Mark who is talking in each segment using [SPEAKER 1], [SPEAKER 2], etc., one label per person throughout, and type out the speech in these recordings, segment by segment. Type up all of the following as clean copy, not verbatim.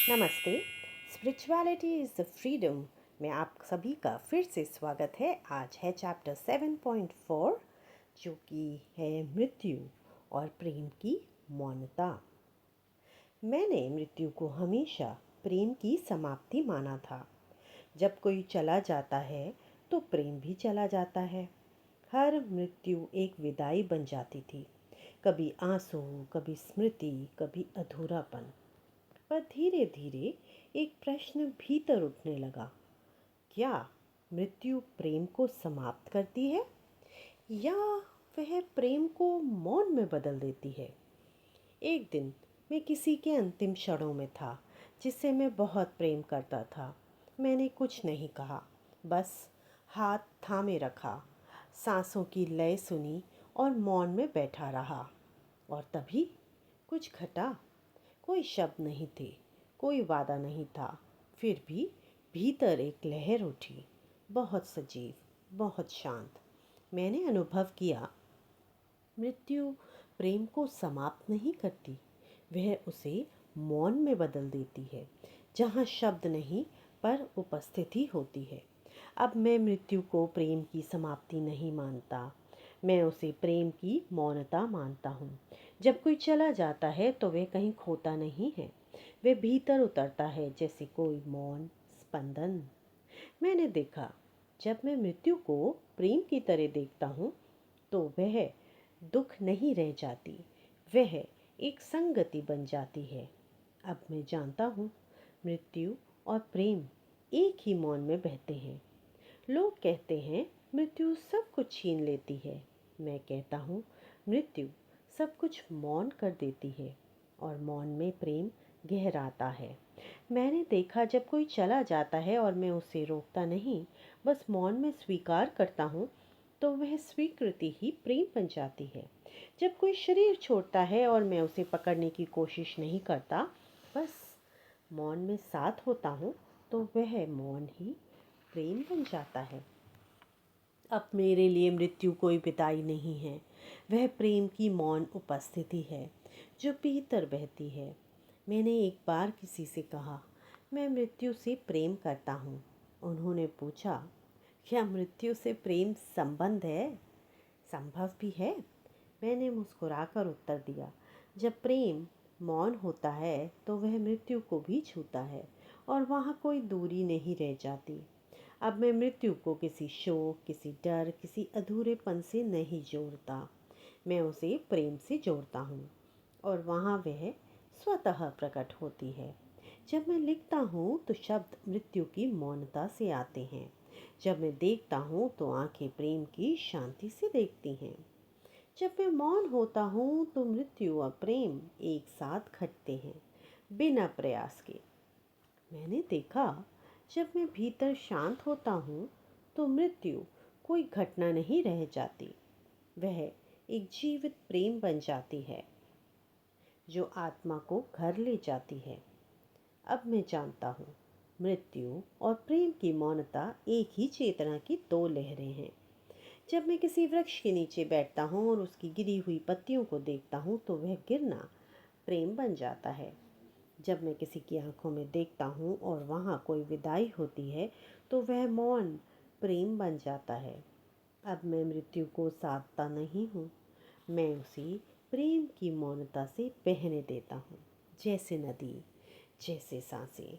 [SPEAKER 1] नमस्ते। Spirituality is the freedom में आप सभी का फिर से स्वागत है। आज है चैप्टर 7.4 जो कि है मृत्यु और प्रेम की मौनता। मैंने मृत्यु को हमेशा प्रेम की समाप्ति माना था। जब कोई चला जाता है तो प्रेम भी चला जाता है। हर मृत्यु एक विदाई बन जाती थी, कभी आंसू, कभी स्मृति, कभी अधूरापन। पर धीरे धीरे एक प्रश्न भीतर उठने लगा, क्या मृत्यु प्रेम को समाप्त करती है या वह प्रेम को मौन में बदल देती है? एक दिन मैं किसी के अंतिम क्षणों में था जिससे मैं बहुत प्रेम करता था। मैंने कुछ नहीं कहा, बस हाथ थामे रखा, सांसों की लय सुनी और मौन में बैठा रहा। और तभी कुछ घटा। कोई शब्द नहीं थे, कोई वादा नहीं था, फिर भी भीतर एक लहर उठी, बहुत सजीव, बहुत शांत। मैंने अनुभव किया, मृत्यु प्रेम को समाप्त नहीं करती, वह उसे मौन में बदल देती है, जहाँ शब्द नहीं पर उपस्थिति होती है। अब मैं मृत्यु को प्रेम की समाप्ति नहीं मानता, मैं उसे प्रेम की मौनता मानता हूँ। जब कोई चला जाता है तो वह कहीं खोता नहीं है, वह भीतर उतरता है जैसे कोई मौन स्पंदन। मैंने देखा, जब मैं मृत्यु को प्रेम की तरह देखता हूँ तो वह दुख नहीं रह जाती, वह एक संगति बन जाती है। अब मैं जानता हूँ, मृत्यु और प्रेम एक ही मौन में बहते हैं। लोग कहते हैं मृत्यु सब कुछ छीन लेती है। मैं कहता हूँ, मृत्यु सब कुछ मौन कर देती है और मौन में प्रेम गहराता है। मैंने देखा, जब कोई चला जाता है और मैं उसे रोकता नहीं, बस मौन में स्वीकार करता हूँ, तो वह स्वीकृति ही प्रेम बन जाती है। जब कोई शरीर छोड़ता है और मैं उसे पकड़ने की कोशिश नहीं करता, बस मौन में साथ होता हूँ, तो वह मौन ही प्रेम बन जाता है। अब मेरे लिए मृत्यु कोई विदाई नहीं है, वह प्रेम की मौन उपस्थिति है जो भीतर बहती है। मैंने एक बार किसी से कहा, मैं मृत्यु से प्रेम करता हूँ। उन्होंने पूछा, क्या मृत्यु से प्रेम संबंध है, संभव भी है? मैंने मुस्कुराकर उत्तर दिया, जब प्रेम मौन होता है तो वह मृत्यु को भी छूता है और वहाँ कोई दूरी नहीं रह जाती। अब मैं मृत्यु को किसी शोक, किसी डर, किसी अधूरेपन से नहीं जोड़ता, मैं उसे प्रेम से जोड़ता हूँ और वहाँ वह स्वतः प्रकट होती है। जब मैं लिखता हूँ तो शब्द मृत्यु की मौनता से आते हैं, जब मैं देखता हूँ तो आंखें प्रेम की शांति से देखती हैं। जब मैं मौन होता हूँ तो मृत्यु और प्रेम एक साथ घटते हैं, बिना प्रयास के। मैंने देखा, जब मैं भीतर शांत होता हूँ तो मृत्यु कोई घटना नहीं रह जाती, वह एक जीवित प्रेम बन जाती है जो आत्मा को घर ले जाती है। अब मैं जानता हूँ, मृत्यु और प्रेम की मौनता एक ही चेतना की दो लहरें हैं। जब मैं किसी वृक्ष के नीचे बैठता हूँ और उसकी गिरी हुई पत्तियों को देखता हूँ तो वह गिरना प्रेम बन जाता है। जब मैं किसी की आंखों में देखता हूँ और वहाँ कोई विदाई होती है तो वह मौन प्रेम बन जाता है। अब मैं मृत्यु को साधता नहीं हूँ, मैं उसे प्रेम की मौनता से बहने देता हूँ, जैसे नदी, जैसे सांसें।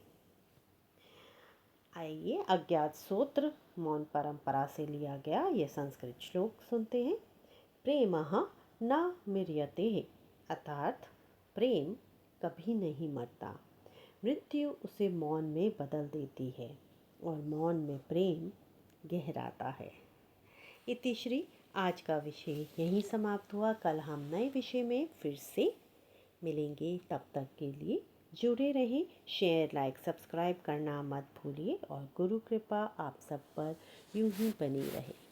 [SPEAKER 1] आइए अज्ञात सूत्र मौन परंपरा से लिया गया यह संस्कृत श्लोक सुनते हैं। प्रेमः न म्रियते, अर्थात प्रेम कभी नहीं मरता, मृत्यु उसे मौन में बदल देती है और मौन में प्रेम गहराता है। इतिश्री, आज का विषय यहीं समाप्त हुआ। कल हम नए विषय में फिर से मिलेंगे, तब तक के लिए जुड़े रहें। शेयर, लाइक, सब्सक्राइब करना मत भूलिए और गुरु कृपा आप सब पर यूं ही बनी रहे।